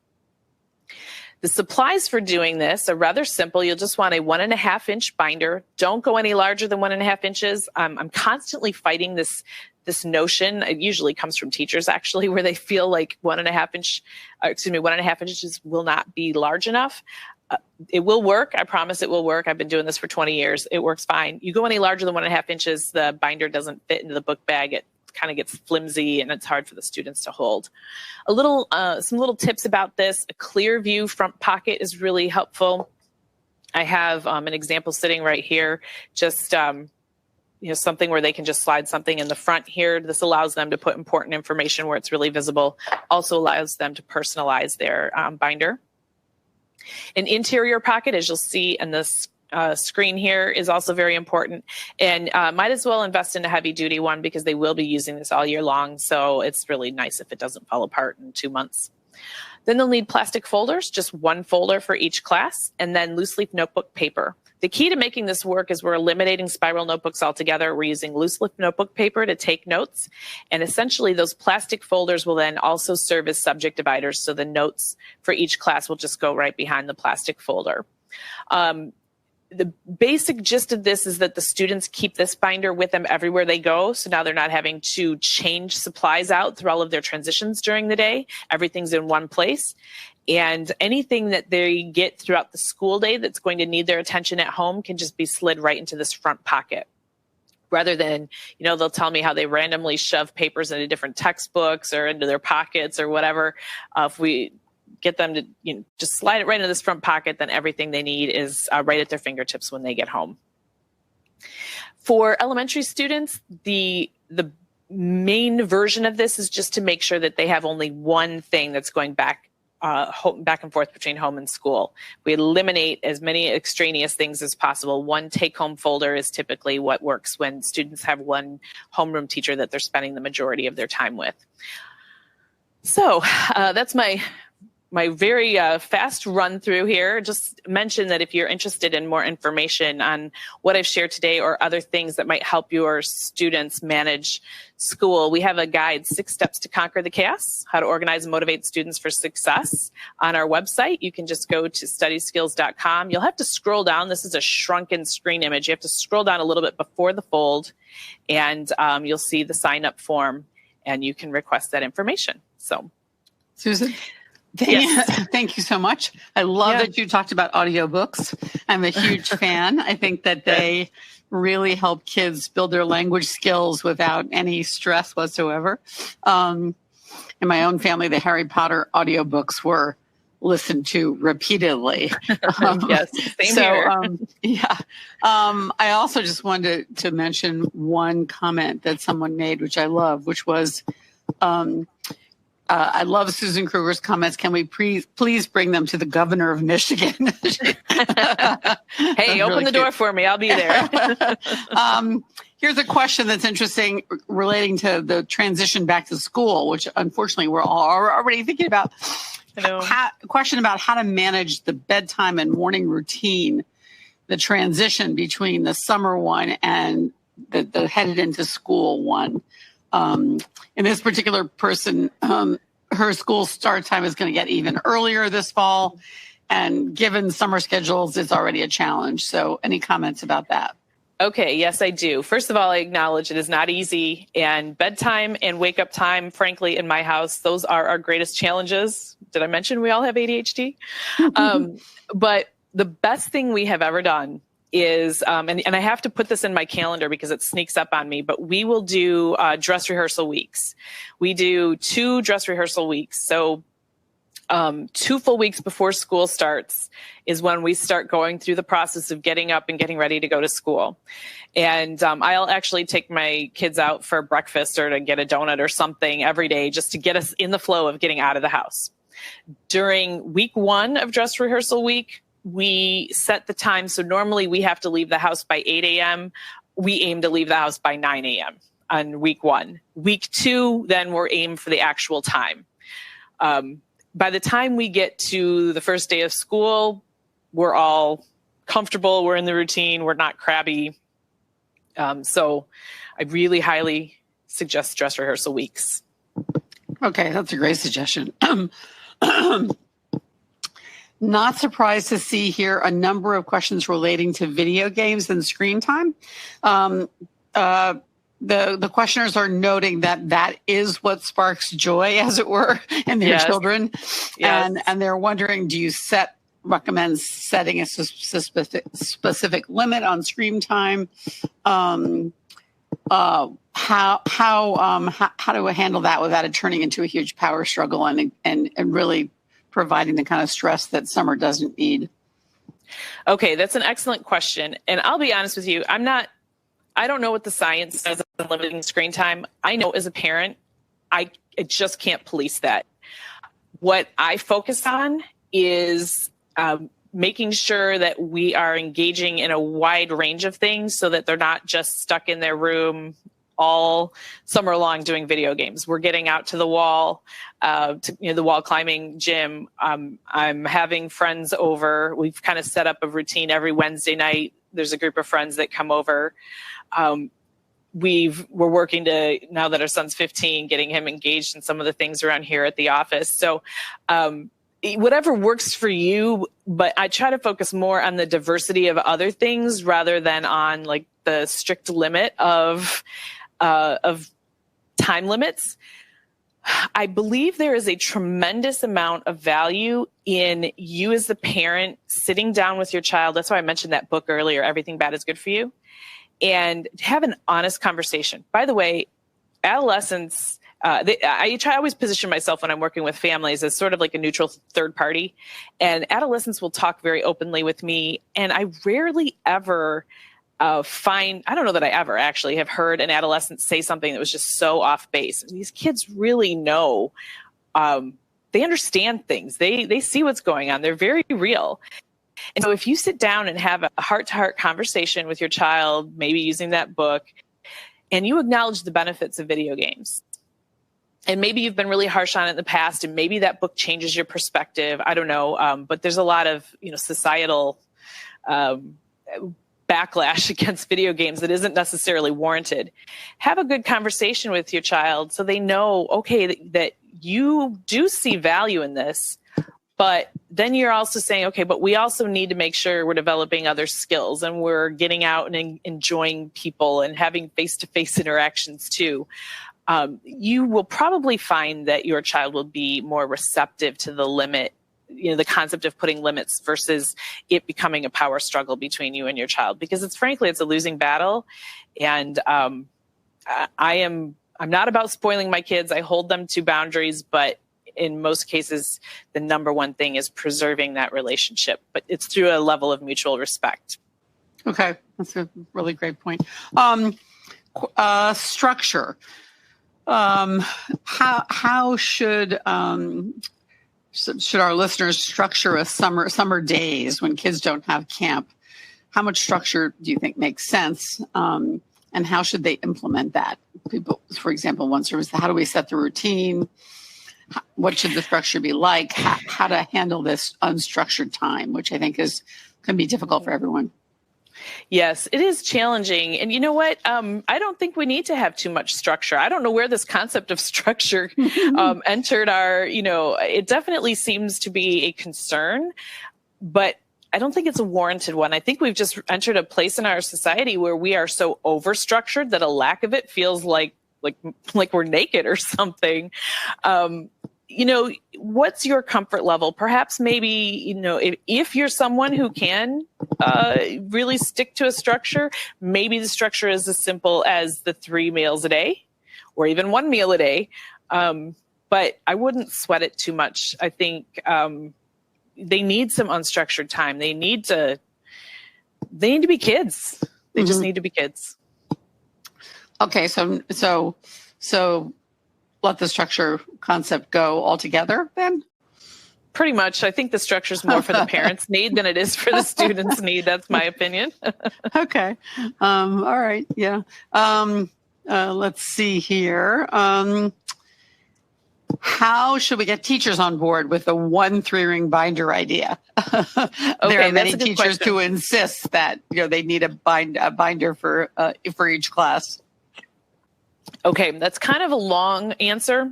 The supplies for doing this are rather simple. You'll just want a 1.5-inch binder. Don't go any larger than 1.5 inches. I'm constantly fighting this notion. It usually comes from teachers, actually, where they feel like 1.5 inches will not be large enough. It will work. I promise it will work. I've been doing this for 20 years. It works fine. You go any larger than 1.5 inches, the binder doesn't fit into the book bag. It kind of gets flimsy and it's hard for the students to hold. Some little tips about this. A clear view front pocket is really helpful. I have an example sitting right here, just something where they can just slide something in the front here. This allows them to put important information where it's really visible. Also allows them to personalize their binder. An interior pocket, as you'll see in this screen here, is also very important, and might as well invest in a heavy duty one because they will be using this all year long. So it's really nice if it doesn't fall apart in 2 months. Then they'll need plastic folders, just one folder for each class, and then loose leaf notebook paper. The key to making this work is we're eliminating spiral notebooks altogether. We're using loose leaf notebook paper to take notes. And essentially those plastic folders will then also serve as subject dividers. So the notes for each class will just go right behind the plastic folder. The basic gist of this is that the students keep this binder with them everywhere they go. So now they're not having to change supplies out through all of their transitions during the day. Everything's in one place. And anything that they get throughout the school day that's going to need their attention at home can just be slid right into this front pocket. Rather than, they'll tell me how they randomly shove papers into different textbooks or into their pockets or whatever. If we get them to just slide it right into this front pocket, then everything they need is right at their fingertips when they get home. For elementary students, the main version of this is just to make sure that they have only one thing that's going back and forth between home and school. We eliminate as many extraneous things as possible. One take-home folder is typically what works when students have one homeroom teacher that they're spending the majority of their time with. So that's my very fast run through here. Just mention that if you're interested in more information on what I've shared today or other things that might help your students manage school, we have a guide, 6 Steps to Conquer the Chaos, how to organize and motivate students for success on our website. You can just go to studyskills.com. You'll have to scroll down. This is a shrunken screen image. You have to scroll down a little bit before the fold, and you'll see the sign up form, and you can request that information. So, Susan? Yes. Thank you so much. I love that you talked about audiobooks. I'm a huge fan. I think that they really help kids build their language skills without any stress whatsoever. In my own family, the Harry Potter audiobooks were listened to repeatedly. Yes, same here. I also just wanted to mention one comment that someone made, which I love, which was, I love Susan Kruger's comments. Can we please bring them to the governor of Michigan? Hey, open the door for me. I'll be there. Here's a question that's interesting relating to the transition back to school, which unfortunately we're all already thinking about. A question about how to manage the bedtime and morning routine, the transition between the summer one and the headed into school one. And this particular person, her school start time is going to get even earlier this fall. And given summer schedules, it's already a challenge. So any comments about that? Okay, yes, I do. First of all, I acknowledge it is not easy. And bedtime and wake up time, frankly, in my house, those are our greatest challenges. Did I mention we all have ADHD? But the best thing we have ever done is, and I have to put this in my calendar because it sneaks up on me, but we will do dress rehearsal weeks. We do 2 dress rehearsal weeks. So 2 full weeks before school starts is when we start going through the process of getting up and getting ready to go to school. And I'll actually take my kids out for breakfast or to get a donut or something every day just to get us in the flow of getting out of the house. During week 1 of dress rehearsal week, we set the time. So normally we have to leave the house by 8 a.m. We aim to leave the house by 9 a.m. on week 1. Week 2, then we're aimed for the actual time. By the time we get to the first day of school, we're all comfortable. We're in the routine. We're not crabby. So I really highly suggest dress rehearsal weeks. Okay, that's a great suggestion. Not surprised to see here a number of questions relating to video games and screen time. The questioners are noting that is what sparks joy, as it were, in their children. Yes. And they're wondering, do you set recommends setting a specific limit on screen time. How do we handle that without it turning into a huge power struggle and really providing the kind of stress that summer doesn't need? Okay, that's an excellent question. And I'll be honest with you, I don't know what the science says on limiting screen time. I know as a parent, I just can't police that. What I focus on is making sure that we are engaging in a wide range of things so that they're not just stuck in their room all summer long doing video games. We're getting out to the wall, the wall climbing gym. I'm having friends over. We've kind of set up a routine every Wednesday night. There's a group of friends that come over. We're working to, now that our son's 15, getting him engaged in some of the things around here at the office. So whatever works for you, but I try to focus more on the diversity of other things rather than on like the strict limit of time limits. I believe there is a tremendous amount of value in you as the parent sitting down with your child. That's why I mentioned that book earlier, Everything Bad is Good for You, and have an honest conversation. By the way, adolescents, I always position myself when I'm working with families as sort of like a neutral third party, and adolescents will talk very openly with me. And I rarely ever I don't know that I ever actually have heard an adolescent say something that was just so off base. And these kids really know, they understand things. They see what's going on. They're very real. And so if you sit down and have a heart-to-heart conversation with your child, maybe using that book, and you acknowledge the benefits of video games, and maybe you've been really harsh on it in the past, and maybe that book changes your perspective. I don't know. But there's a lot of, societal backlash against video games that isn't necessarily warranted. Have a good conversation with your child so they know, okay, that you do see value in this, but then you're also saying, okay, but we also need to make sure we're developing other skills and we're getting out and enjoying people and having face-to-face interactions too. You will probably find that your child will be more receptive to the limit, the concept of putting limits versus it becoming a power struggle between you and your child, because it's a losing battle. And I'm not about spoiling my kids. I hold them to boundaries, but in most cases, the number one thing is preserving that relationship, but it's through a level of mutual respect. Okay. That's a really great point. Structure. How should our listeners structure a summer days when kids don't have camp? How much structure do you think makes sense? And how should they implement that? People, for example, one service, how do we set the routine? What should the structure be like? How to handle this unstructured time, which I think can be difficult for everyone. Yes, it is challenging. And you know what? I don't think we need to have too much structure. I don't know where this concept of structure entered our, it definitely seems to be a concern, but I don't think it's a warranted one. I think we've just entered a place in our society where we are so overstructured that a lack of it feels like we're naked or something. What's your comfort level? Perhaps maybe, if you're someone who can really stick to a structure, maybe the structure is as simple as the 3 meals a day or even 1 meal a day. But I wouldn't sweat it too much. I think they need some unstructured time. They need to be kids. They just need to be kids. Okay. So let the structure concept go altogether then? Pretty much. I think the structure is more for the parents' need than it is for the students' need. That's my opinion. Okay. All right. Yeah. Let's see here. How should we get teachers on board with the 1 3-ring binder idea? There are many teachers who insist that they need a binder for each class. Okay, that's kind of a long answer.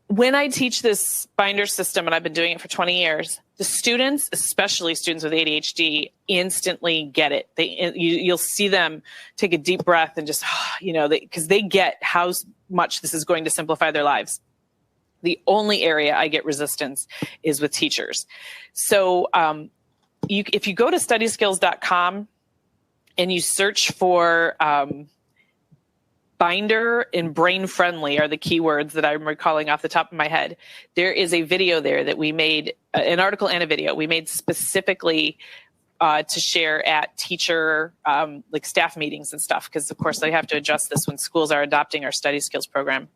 When I teach this binder system, and I've been doing it for 20 years, the students, especially students with ADHD, instantly get it. You'll see them take a deep breath and just, because they get how much this is going to simplify their lives. The only area I get resistance is with teachers. So if you go to studyskills.com and you search for binder and brain friendly are the keywords that I'm recalling off the top of my head. There is a video there that we made, an article and a video we made specifically to share at teacher, like staff meetings and stuff, because of course they have to adjust this when schools are adopting our study skills program.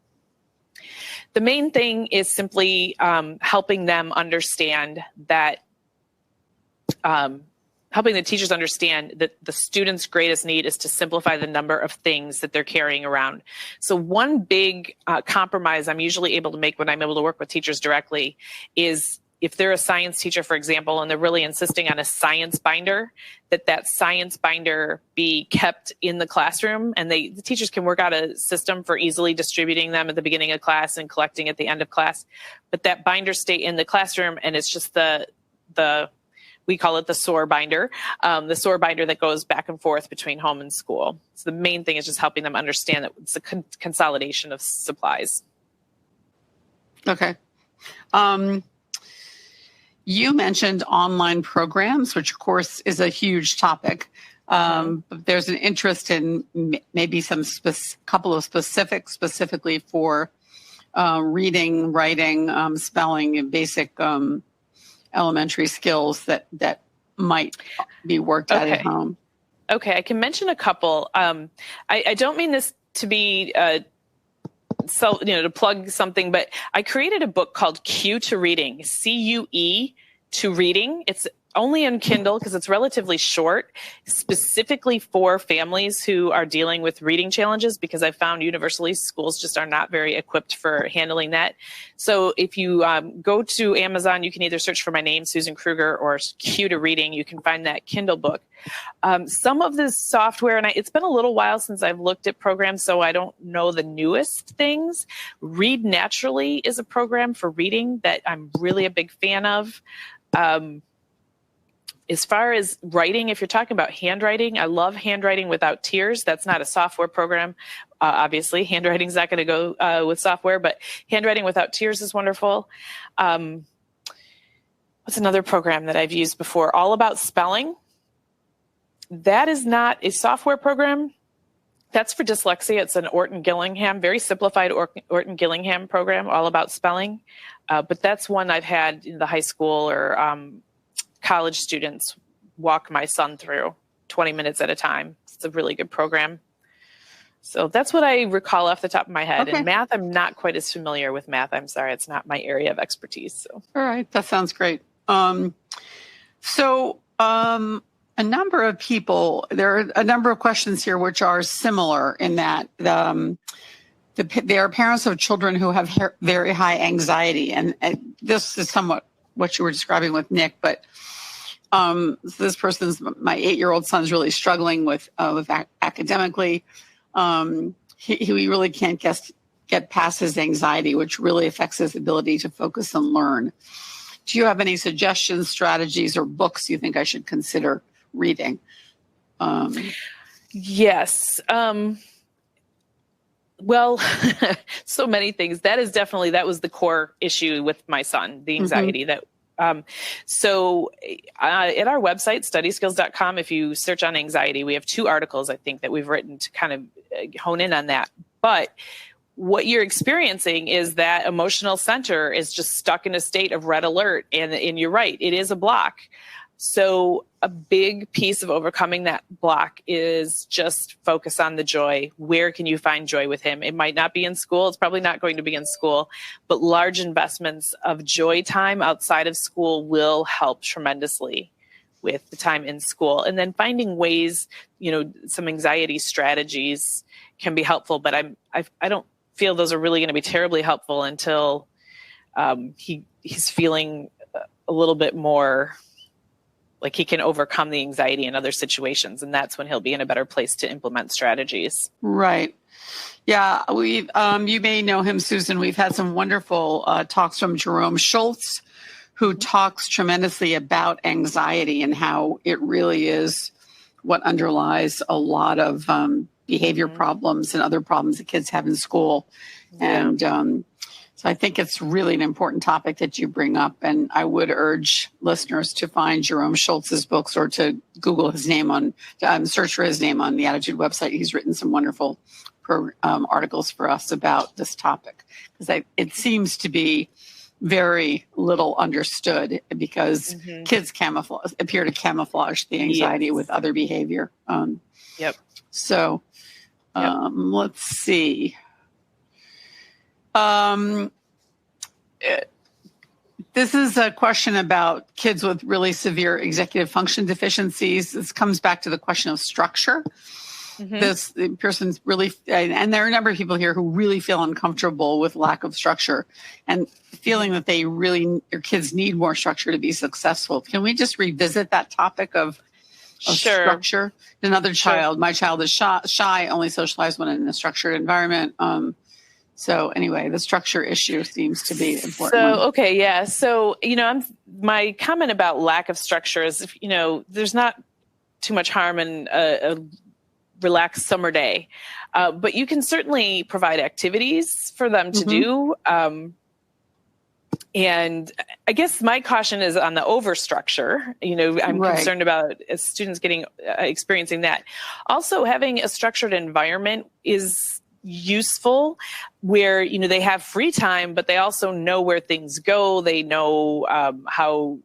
The main thing is simply helping them understand that, helping the teachers understand that the students' greatest need is to simplify the number of things that they're carrying around. So one big compromise I'm usually able to make when I'm able to work with teachers directly is if they're a science teacher, for example, and they're really insisting on a science binder, that science binder be kept in the classroom, and the teachers can work out a system for easily distributing them at the beginning of class and collecting at the end of class. But that binder stay in the classroom, and it's just the we call it the SOAR binder, the SOAR binder that goes back and forth between home and school. So the main thing is just helping them understand that it's a consolidation of supplies. Okay. You mentioned online programs, which of course is a huge topic. But there's an interest in maybe some couple of specifically for reading, writing, spelling, and basic elementary skills that might be worked out at home. Okay, I can mention a couple. I don't mean this to be to plug something, but I created a book called Cue to Reading, CUE to Reading. It's only on Kindle because it's relatively short, specifically for families who are dealing with reading challenges, because I found universally schools just are not very equipped for handling that. So if you go to Amazon, you can either search for my name, Susan Kruger, or Cue to Reading. You can find that Kindle book. Some of this software, and it's been a little while since I've looked at programs, so I don't know the newest things. Read Naturally is a program for reading that I'm really a big fan of. As far as writing, if you're talking about handwriting, I love Handwriting Without Tears. That's not a software program. Obviously, handwriting's not going to go with software, but Handwriting Without Tears is wonderful. What's another program that I've used before? All About Spelling. That is not a software program. That's for dyslexia. It's an Orton Gillingham, very simplified Orton Gillingham program, All About Spelling. But that's one I've had in the high school or college students walk my son through 20 minutes at a time. It's a really good program. So that's what I recall off the top of my head. Okay. And math, I'm not quite as familiar with math. I'm sorry. It's not my area of expertise. So. All right. That sounds great. A number of people, there are a number of questions here which are similar in that there are parents of children who have very high anxiety. And this is somewhat what you were describing with Nick, but this person's, my 8-year-old son's really struggling with academically. He really can't get past his anxiety, which really affects his ability to focus and learn. Do you have any suggestions, strategies, or books you think I should consider reading? Yes. Well, so many things. That was the core issue with my son, the anxiety that. So at our website, studyskills.com, if you search on anxiety, we have 2 articles, I think, that we've written to kind of hone in on that. But what you're experiencing is that emotional center is just stuck in a state of red alert. And you're right, it is a block. So a big piece of overcoming that block is just focus on the joy. Where can you find joy with him? It might not be in school. It's probably not going to be in school, but large investments of joy time outside of school will help tremendously with the time in school. And then finding ways, some anxiety strategies can be helpful, but I don't feel those are really going to be terribly helpful until he's feeling a little bit more like he can overcome the anxiety in other situations. And that's when he'll be in a better place to implement strategies. Right. Yeah. You may know him, Susan. We've had some wonderful talks from Jerome Schultz, who talks tremendously about anxiety and how it really is what underlies a lot of behavior problems and other problems that kids have in school. Yeah. And So I think it's really an important topic that you bring up. And I would urge listeners to find Jerome Schultz's books or to Google his name search for his name on the Attitude website. He's written some wonderful articles for us about this topic, because it seems to be very little understood, because kids appear to camouflage the anxiety with other behavior. So let's see. This is a question about kids with really severe executive function deficiencies. This comes back to the question of structure. The person's really, and there are a number of people here who really feel uncomfortable with lack of structure and feeling that your kids need more structure to be successful. Can we just revisit that topic of structure? Another child, my child is shy, only socialized when in a structured environment. So anyway, the structure issue seems to be important. So, my comment about lack of structure is, there's not too much harm in a relaxed summer day, but you can certainly provide activities for them to do. And I guess my caution is on the overstructure. I'm concerned about students experiencing that. Also, having a structured environment is useful, where they have free time, but they also know where things go. They know how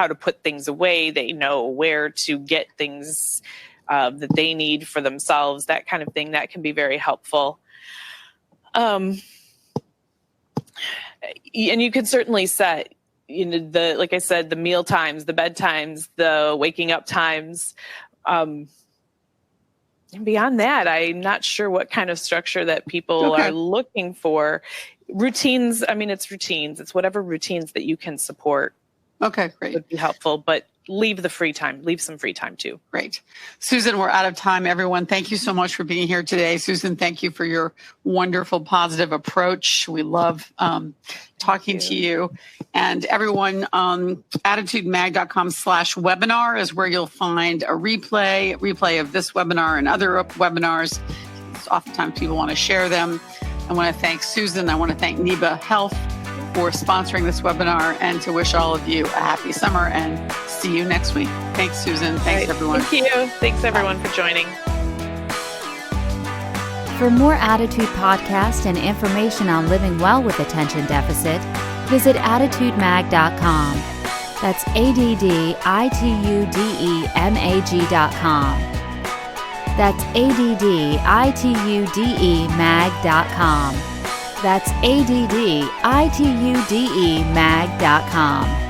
to put things away. They know where to get things that they need for themselves. That kind of thing, that can be very helpful. And you can certainly set, like I said, the meal times, the bedtimes, the waking up times. And beyond that, I'm not sure what kind of structure that people are looking for. Routines, it's routines. It's whatever routines that you can support. Okay, great. Would be helpful, but leave some free time too. Great. Susan, we're out of time, everyone. Thank you so much for being here today. Susan, thank you for your wonderful, positive approach. We love talking to you. And everyone, attitudemag.com/webinar is where you'll find a replay of this webinar and other webinars. Oftentimes people want to share them. I want to thank Susan. I want to thank NEBA Health for sponsoring this webinar, and to wish all of you a happy summer, and see you next week. Thanks, Susan. Thanks, everyone. Thank you. Thanks, everyone, for joining. For more Attitude Podcast and information on living well with attention deficit, visit attitudemag.com. That's ADDITUDEMAG.com. That's ADDITUDEMAG.com. That's ADDITUDEMAG.com.